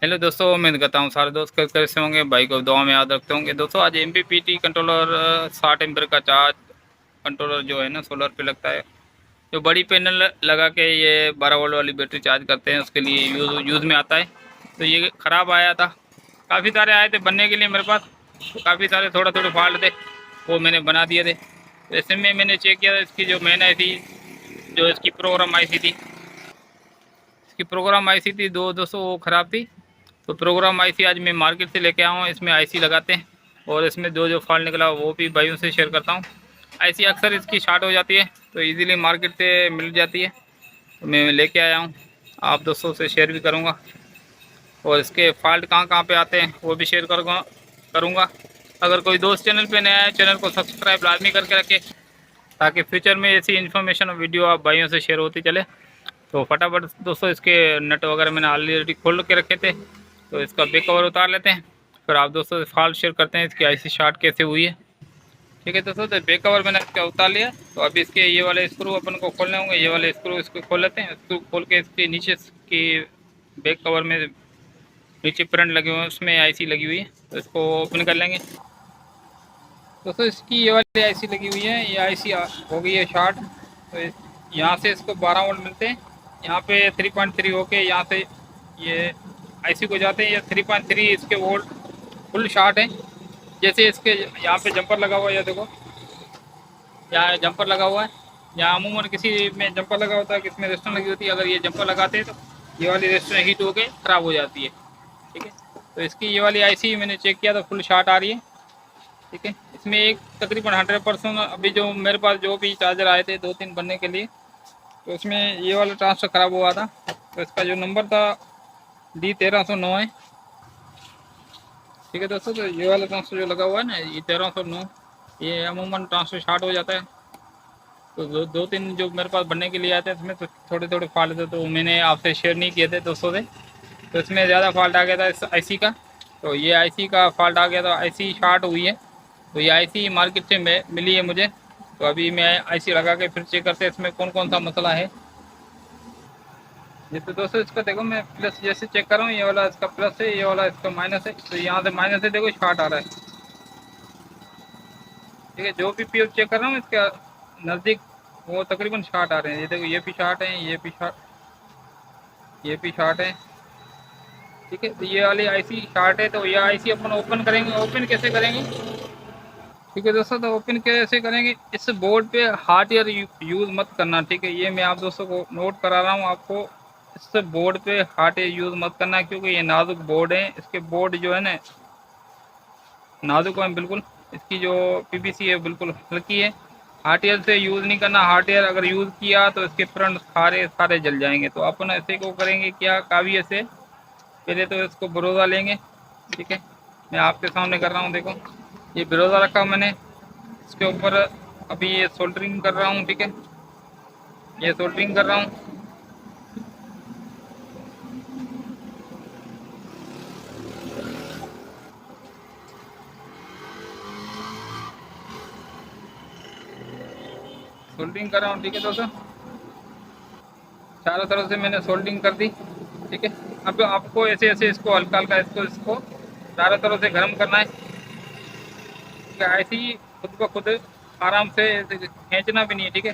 Hello दोस्तों, उम्मीद करता हूँ सारे दोस्त कैसे होंगे। भाई को दुआ में याद रखते होंगे। दोस्तों आज MPPT कंट्रोलर 60 एम्पीयर का चार्ज कंट्रोलर जो है ना सोलर पे लगता है। जो बड़ी पैनल लगा के ये 12 वोल्ट वाली बैटरी चार्ज करते हैं उसके लिए यूज़ में आता है। तो ये ख़राब आया था, काफ़ी सारे आए थे बनने के लिए मेरे पास। तो काफ़ी सारे थोड़ा थोड़े फॉल्ट थे, वो मैंने बना दिए थे। तो ऐसे में मैंने चेक किया था इसकी जो मेन आई थी, जो इसकी प्रोग्राम आई थी, इसकी प्रोग्राम आई थी दो दोस्तों वो ख़राब थी। तो प्रोग्राम आईसी आज मैं मार्केट से लेके आया हूँ। इसमें आईसी लगाते हैं और इसमें जो फॉल्ट निकला वो भी भाइयों से शेयर करता हूँ। आईसी अक्सर इसकी शार्ट हो जाती है तो इजीली मार्केट से मिल जाती है, तो मैं लेके आया हूँ। आप दोस्तों से शेयर भी करूँगा और इसके फॉल्ट कहाँ कहाँ पे आते हैं वो भी शेयर करूँगा। अगर कोई दोस्त चैनल पे नया है, चैनल को सब्सक्राइब लाजमी करके रखे ताकि फ्यूचर में ऐसी इन्फॉर्मेशन और वीडियो आप भाइयों से शेयर होती चले। तो फटाफट दोस्तों इसके नट वगैरह मैंने ऑलरेडी खोल के रखे थे, तो इसका बैक कवर उतार लेते हैं। फिर आप दोस्तों से फॉल्ट शेयर करते हैं इसकी आईसी शॉर्ट कैसे हुई है। ठीक है दोस्तों, तो बैक कवर मैंने इसका उतार लिया। तो अभी इसके ये वाले स्क्रू अपन को खोलने होंगे। ये वाले स्क्रू इसको खोल लेते हैं। स्क्रू खोल के इसके नीचे की बैक कवर में नीचे प्रिंट लगे हुए हैं, उसमें आईसी लगी हुई है, तो इसको ओपन कर लेंगे। दोस्तों इसकी ये वाली आईसी लगी हुई है, ये आईसी हो गई है शॉर्ट। तो यहाँ से इसको 12 वोल्ट मिलते हैं। यहाँ पे 3.3 होके यहाँ से ये आईसी को जाते हैं। ये 3.3 इसके वोल्ट फुल शॉर्ट है। जैसे इसके यहाँ पे जंपर लगा हुआ है, ये देखो यहाँ जंपर लगा हुआ है। यहाँ अमूमन किसी में जंपर लगा होता है, किसी में रेस्टर लगी होती है। अगर ये जंपर लगाते हैं तो ये वाली रेस्टर हीट होके ख़राब हो जाती है। ठीक है, तो इसकी ये वाली आईसी मैंने चेक किया तो फुल शॉर्ट आ रही है। ठीक है, इसमें एक तकरीबन 100% अभी जो मेरे पास जो भी चार्जर आए थे 2-3 बनने के लिए, तो इसमें ये वाला ट्रांसफर ख़राब हुआ था। तो इसका जो नंबर था D1309 है। ठीक है दोस्तों, तो ये वाला ट्रांसफर जो लगा हुआ है ना, ये 1309, ये अमूमन ट्रांसफर स्टार्ट हो जाता है। तो दो तीन जो मेरे पास बनने के लिए आए थे इसमें तो थोड़े थोड़े फॉल्ट थे, तो मैंने आपसे शेयर नहीं किए थे दोस्तों से। तो इसमें ज़्यादा फॉल्ट आ गया था इस आईसी का। तो ये आईसी का फॉल्ट आ गया था, आईसी शॉर्ट हुई है। तो ये आईसी मार्केट से मिली है मुझे। तो अभी मैं आईसी लगा के फिर चेक करते हैं इसमें कौन कौन सा मसला है। ये तो दोस्तों इसका देखो, मैं प्लस जैसे चेक कर रहा हूँ, ये वाला इसका प्लस है, ये वाला इसका माइनस है। तो यहाँ से माइनस से देखो शॉर्ट आ रहा है। ठीक है, जो भी पी चेक कर रहा हूँ इसका नज़दीक वो तकरीबन शॉर्ट आ रहे हैं। ये देखो ये भी शॉर्ट है, ये भी शॉर्ट, ये भी शॉर्ट है। ठीक है, तो ये वाली आईसी शॉर्ट है। तो ये आईसी अपन ओपन करेंगे। ओपन कैसे करेंगे? ठीक है दोस्तों, तो ओपन कैसे करेंगे, इस बोर्ड पे हार्ड एयर यूज़ मत करना। ठीक है, ये मैं आप दोस्तों को नोट करा रहा हूँ आपको। इस बोर्ड पे हार्ड एयर यूज़ मत करना, क्योंकि ये नाजुक बोर्ड है। इसके बोर्ड जो है ना नाजुक है बिल्कुल। इसकी जो पीवीसी है बिल्कुल हल्की है। हार्ड एयर से यूज़ नहीं करना। हार्ड एयर अगर यूज़ किया तो इसके फ्रंट सारे सारे जल जाएंगे। तो अपन ऐसे को करेंगे क्या, काविये से पहले तो इसको बरोज़ा लेंगे। ठीक है, मैं आपके सामने कर रहा हूँ। देखो ये बरोज़ा रखा मैंने, इसके ऊपर अभी ये सोल्डरिंग कर रहा हूँ। ठीक है, ये सोल्डरिंग कर रहा हूँ। सोल्डरिंग कर रहा हूँ। ठीक है दोस्तों, चारों तरफ से मैंने सोल्डरिंग कर दी। ठीक है, अब आपको ऐसे ऐसे इसको हल्का हल्का इसको चारों तरफ से गर्म करना है। ऐसे ही खुद ब खुद आराम से खींचना भी नहीं है। ठीक है,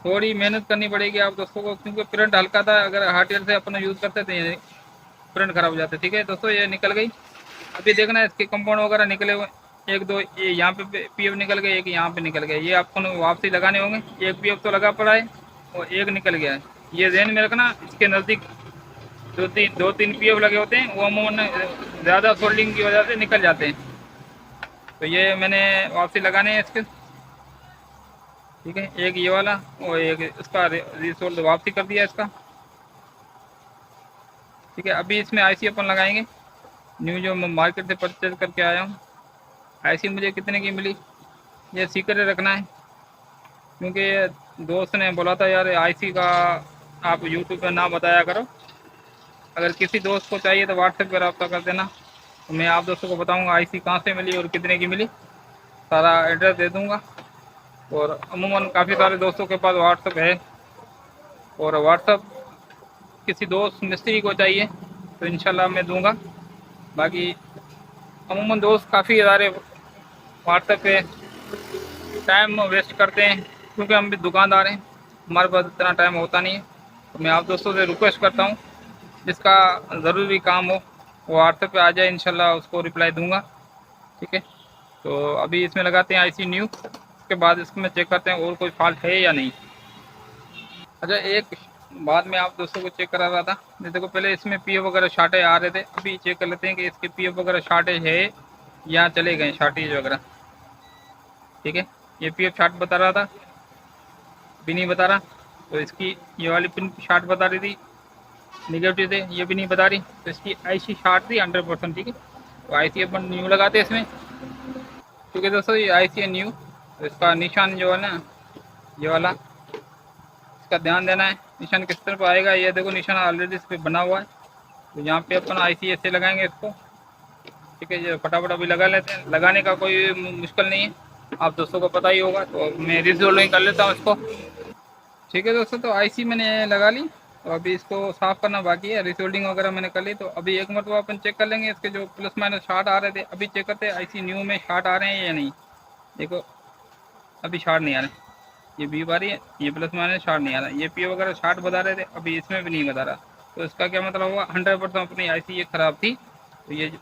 थोड़ी मेहनत करनी पड़ेगी आप दोस्तों को, क्योंकि प्रिंट हल्का था। अगर हार्ड एयर से अपन यूज़ करते थे प्रिंट खराब हो जाते। ठीक है दोस्तों, ये निकल गई। अभी देखना इसके कंपाउंड वगैरह निकले हुए, एक दो ये यहाँ पे पीएफ निकल गए, एक यहाँ पे निकल गए। ये आपको वापसी लगाने होंगे। एक पीएफ तो लगा पड़ा है और एक निकल गया है। ये ध्यान में रखना, इसके नज़दीक दो तीन पीएफ लगे होते हैं, वो अमूमन ज़्यादा सोल्डिंग की वजह से निकल जाते हैं। तो ये मैंने वापसी लगाने हैं इसके। ठीक है, एक ये वाला और एक इसका रिसोल्ड वापसी कर दिया इसका। ठीक है, अभी इसमें आईसी अपन लगाएंगे न्यू, जो मैं मार्केट से परचेज करके आया हूँ। आईसी मुझे कितने की मिली ये सीक्रेट रखना है, क्योंकि दोस्त ने बोला था यार आईसी का आप यूट्यूब पर ना बताया करो। अगर किसी दोस्त को चाहिए तो व्हाट्सएप पर रब्ता कर देना, तो मैं आप दोस्तों को बताऊंगा आईसी कहाँ से मिली और कितने की मिली। सारा एड्रेस दे दूंगा। और अमूमन काफ़ी सारे दोस्तों के पास व्हाट्सएप है, और व्हाट्सएप किसी दोस्त मिस्त्री को चाहिए तो इंशाल्लाह मैं दूंगा। बाकी अमूमन दोस्त काफ़ी सारे व्हाट्सएप पे टाइम वेस्ट करते हैं, क्योंकि हम भी दुकानदार हैं, हमारे पास इतना टाइम होता नहीं है। तो मैं आप दोस्तों से रिक्वेस्ट करता हूँ, जिसका ज़रूरी काम हो वो व्हाट्सएप पे आ जाए, इंशाल्लाह उसको रिप्लाई दूंगा। ठीक है, तो अभी इसमें लगाते हैं आईसी न्यू, उसके बाद इसमें चेक करते हैं और कोई फॉल्ट है या नहीं। अच्छा, एक बाद में आप दोस्तों को चेक करा रहा था, जैसे को पहले इसमें पीएफ वगैरह शार्टेज आ रहे थे, अभी चेक कर लेते हैं कि इसके पीएफ वगैरह शार्टेज है या चले गए शार्टेज वगैरह। ठीक है, ये पीएफ शार्ट बता रहा था, भी नहीं बता रहा। तो इसकी ये वाली पिन शार्ट बता रही थी, निगेटिव थे, ये भी नहीं बता रही। तो इसकी आईसी शार्ट थी 100%। ठीक है, तो आईसी अपन न्यू लगाते हैं इसमें। ठीक है दोस्तों, ये आईसी है न्यू, तो इसका निशान जो है ना, ये वाला, इसका ध्यान देना है। निशान किस तरफ आएगा, ये देखो निशान ऑलरेडी इस पर बना हुआ है। तो यहाँ पे अपन आईसी ऐसे लगाएंगे इसको। ठीक है, ये फटाफट अभी लगा लेते हैं, लगाने का कोई मुश्किल नहीं है, आप दोस्तों को पता ही होगा। तो मैं रिसोल्डिंग कर लेता हूँ इसको। ठीक है दोस्तों, तो आईसी मैंने लगा ली, तो अभी इसको साफ़ करना बाकी है। रिसोल्डिंग वगैरह मैंने कर ली, तो अभी एक मरतबा अपन चेक कर लेंगे इसके जो प्लस माइनस शार्ट आ रहे थे। अभी चेक करते हैं आईसी न्यू में शार्ट आ रहे हैं या नहीं। देखो अभी शार्ट नहीं आ रहे, ये बी आ रही है, ये प्लस माइनस शार्ट नहीं आ रहा। ये पी वगैरह शार्ट बता रहे थे, अभी इसमें भी नहीं बता रहा। तो इसका क्या मतलब हुआ, 100% अपनी आईसी ये ख़राब थी। तो ये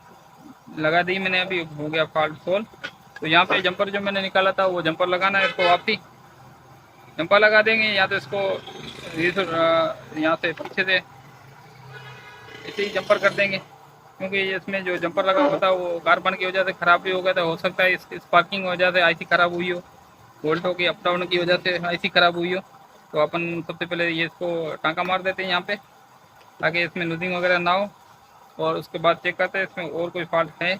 लगा दी मैंने, अभी हो गया फॉल्ट सोल्व। तो यहाँ पे जंपर जो मैंने निकाला था वो जंपर लगाना है, इसको वापसी जंपर लगा देंगे, या तो इसको यहाँ से पीछे से ऐसे ही जंपर कर देंगे, क्योंकि इसमें जो जंपर लगा हुआ था वो कार्बन की वजह से ख़राब भी हो गया था। हो सकता है इस स्पार्किंग की वजह से आईसी ख़राब हुई हो, वोल्टों की अप डाउन की वजह से आईसी ख़राब हुई हो। तो अपन सबसे पहले ये इसको टाँका मार देते हैं यहाँ पे, ताकि इसमें लूजिंग वगैरह ना हो, और उसके बाद चेक करते हैं इसमें और कोई फॉल्ट है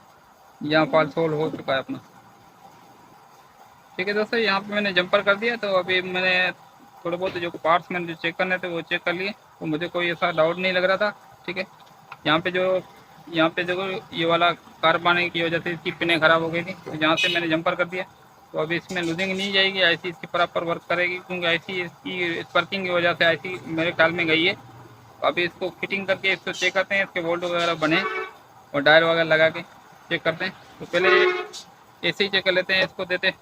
या फॉल्ट सोल्व हो चुका है अपना। ठीक है दोस्तों, यहाँ पे मैंने जंपर कर दिया। तो अभी मैंने थोड़े बहुत जो पार्ट्स मैंने जो चेक करने थे वो चेक कर लिए, तो मुझे कोई ऐसा डाउट नहीं लग रहा था। ठीक है, यहाँ पे देखो ये वाला कार्बन की वजह से इसकी पिनें ख़राब हो गई थी, तो यहाँ से मैंने जंपर कर दिया। तो अभी इसमें लूजिंग नहीं जाएगी, आईसी इसकी प्रॉपर वर्क करेगी, क्योंकि आईसी इसकी स्पर्किंग की वजह से आईसी मेरे ख्याल में गई है। तो अभी इसको फिटिंग करके इसको चेक करते हैं, इसके वोल्ट वगैरह बने और डायल वगैरह लगा के चेक करते हैं। तो पहले ऐसे ही चेक कर लेते हैं, इसको देते।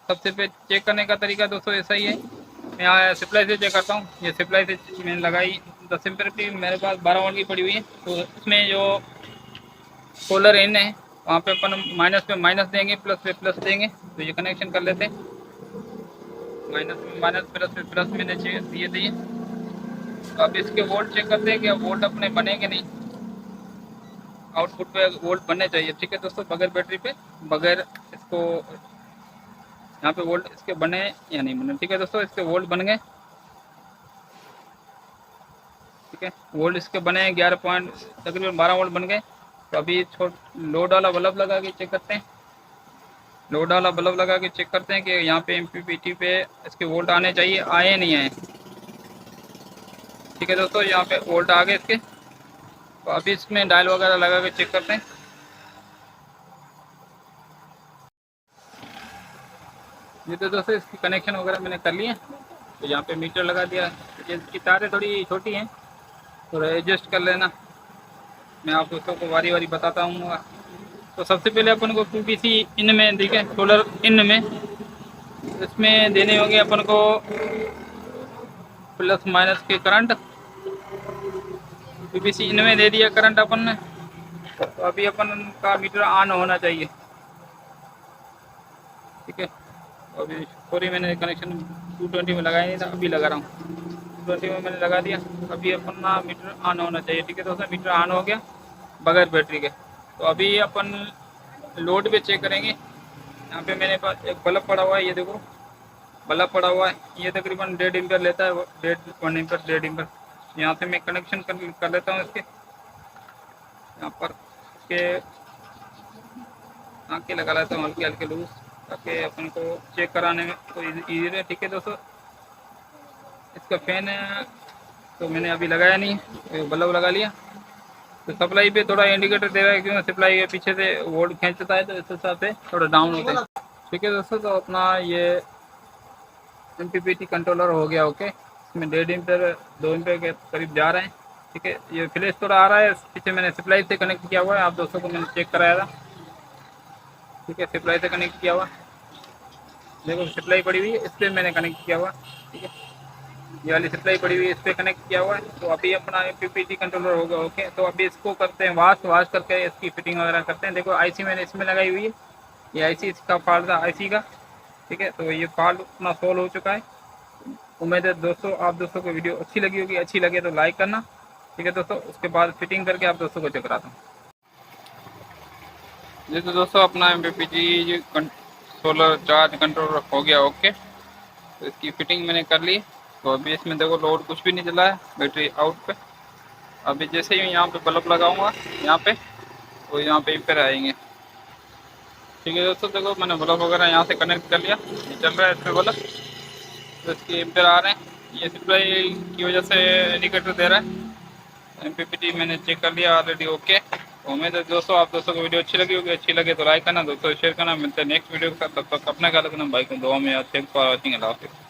सबसे पहले चेक करने का तरीका दोस्तों ऐसा ही है, मैं यहाँ सप्लाई से चेक करता हूँ। ये सप्लाई से मैंने लगाई 10 एम्पीयर की, मेरे पास 12 वोल्ट की पड़ी हुई है। तो इसमें जो सोलर इन है वहाँ पे अपन माइनस पे माइनस देंगे, प्लस पे प्लस देंगे। तो ये कनेक्शन कर लेते हैं, माइनस में माइनस, प्लस पे प्लस मैंने दिए दिए। तो अब इसके वोल्ट चेक करते हैं कि वोल्ट अपने बने कि नहीं, आउटपुट पे वोल्ट बनने चाहिए। ठीक है दोस्तों, बगैर बैटरी पे, बगैर इसको यहाँ पे वोल्ट इसके बने या नहीं बने। ठीक है दोस्तों, इसके वोल्ट बन गए। ठीक है, वोल्ट इसके बने 11 पॉइंट तकरीबन 12 वोल्ट बन गए। तो अभी लोड वाला बल्ब लगा के चेक करते हैं, लोड वाला बल्ब लगा के चेक करते हैं कि यहाँ पे एमपीपीटी पे इसके वोल्ट आने चाहिए, आए नहीं आए। ठीक है दोस्तों, यहाँ पे वोल्ट आ गए इसके। तो अभी इसमें डायल वगैरह लगा के चेक करते हैं। ये तो दोस्तों इसकी कनेक्शन वगैरह मैंने कर लिए। तो यहाँ पे मीटर लगा दिया। इसकी तारें थोड़ी छोटी हैं, थोड़ा एडजस्ट कर लेना, मैं आप दोस्तों को वारी वारी बताता हूँ। तो सबसे पहले अपन को पीवीसी इन में देखें, सोलर इन में इसमें देने होंगे अपन को प्लस माइनस के करंट। पीवीसी इन में दे दिया करंट अपन ने। तो अभी अपन का मीटर ऑन होना चाहिए। ठीक है, अभी सॉरी मैंने कनेक्शन 220 में लगाया नहीं था, अभी लगा रहा हूँ। 220 में मैंने लगा दिया, अभी अपना मीटर ऑन होना चाहिए। ठीक है दोस्तों, मीटर ऑन हो गया बगैर बैटरी के। तो अभी अपन लोड पे चेक करेंगे। यहाँ पे मेरे पास एक बल्ब पड़ा हुआ है, ये देखो बल्ब पड़ा हुआ है, ये तकरीबन 1.5 एम्पीयर लेता है, 1.5 एम्पीयर 1.5 एम्पीयर। यहाँ से मैं कनेक्शन कर लेता हूँ इसके, यहाँ पर इसके आँखें लगा लेता हूँ हल्के हल्के लूज, ताकि अपन को चेक कराने में कोई ईजी रहे। ठीक है दोस्तों, इसका फैन है तो मैंने अभी लगाया नहीं, बल्ब लगा लिया। तो सप्लाई पे थोड़ा इंडिकेटर दे रहा है, क्योंकि सप्लाई के पीछे से वोल्ट खींचता है, तो इस हिसाब से थोड़ा डाउन होता है। ठीक है दोस्तों, तो अपना ये एमपीपीटी कंट्रोलर हो गया ओके। इसमें 1.5 एम्पीयर 2 एम्पीयर के करीब जा रहे हैं। ठीक है। ये फ्लैश थोड़ा आ रहा है, पीछे मैंने सप्लाई से कनेक्ट किया हुआ है, आप दोस्तों को मैंने चेक कराया था। ठीक है, सप्लाई से कनेक्ट किया हुआ, देखो सप्लाई पड़ी हुई है, इस पर मैंने कनेक्ट किया हुआ। ठीक है, ये वाली सप्लाई पड़ी हुई है, इस पर कनेक्ट किया हुआ है। तो अभी अपना MPPT कंट्रोलर होगा। ओके, तो अभी इसको करते हैं वाश करके इसकी फिटिंग वगैरह करते हैं। देखो आईसी मैंने इसमें लगाई हुई है, ये आईसी इसका फॉल्ट था आईसी का। ठीक है, तो ये फॉल्ट अपना सोल्व हो चुका है। उम्मीद है दोस्तों आप दोस्तों को वीडियो अच्छी लगी होगी, अच्छी लगे तो लाइक करना। ठीक है दोस्तों, उसके बाद फिटिंग करके आप दोस्तों को चकराता हूँ। जी तो दोस्तों अपना MPPT सोलर चार्ज कंट्रोलर हो गया। ओके, तो इसकी फिटिंग मैंने कर ली। तो अभी इसमें देखो लोड कुछ भी नहीं चला है, बैटरी आउट पे। अभी जैसे ही यहाँ पे बल्ब लगाऊंगा यहाँ पे, तो यहाँ पे एम्पेयर आएंगे। ठीक है दोस्तों, देखो मैंने बल्ब वगैरह यहाँ से कनेक्ट कर लिया, ये चल रहा है इस पर बल्ब, तो इसके एम्पेयर आ रहे हैं। ये सप्लाई की वजह से इंडिकेटर दे रहा है। MPPT मैंने चेक कर लिया ऑलरेडी। ओके, तो उम्मीद है दोस्तों आप दोस्तों को वीडियो अच्छी लगी होगी, अच्छी लगे तो लाइक करना, दोस्तों शेयर करना। मिलते हैं नेक्स्ट वीडियो के साथ, तब तक अपना ख्याल रखना, भाई को दुआ में याद। थैंक्स फॉर वॉचिंग, अल्लाह हाफिज़।